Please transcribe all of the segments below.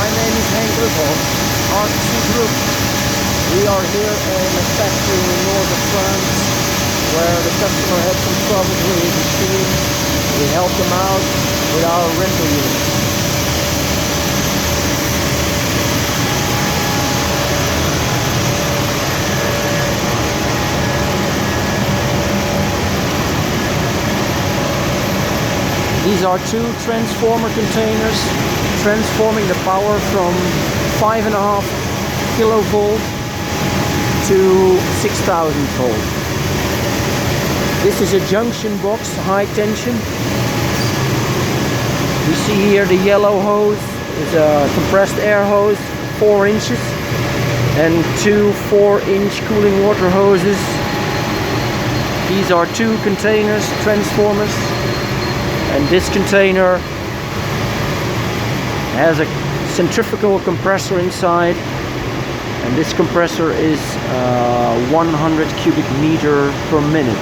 My name is RTC Group. We are here in a factory in the north of France where the customer had some trouble with his machine. We helped them out with our rental units. These are two transformer containers transforming the power from 5.5 kilovolt to 6,000 volt. This is a junction box, high tension. You see here the yellow hose is a compressed air hose, 4 inches, and two 4-inch cooling water hoses. These are two containers, transformers. And this container has a centrifugal compressor inside, and this compressor is 100 cubic meter per minute.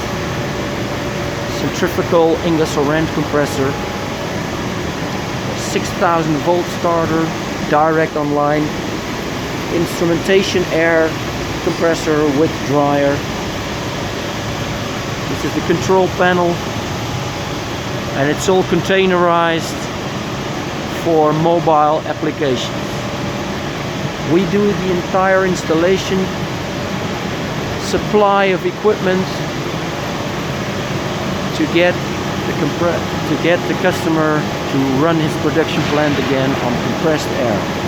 Centrifugal Ingersoll-Rand compressor, 6,000 volt starter, direct online, instrumentation air compressor with dryer. This is the control panel. And it's all containerized for mobile applications. We do the entire installation, supply of equipment to get the customer to run his production plant again on compressed air.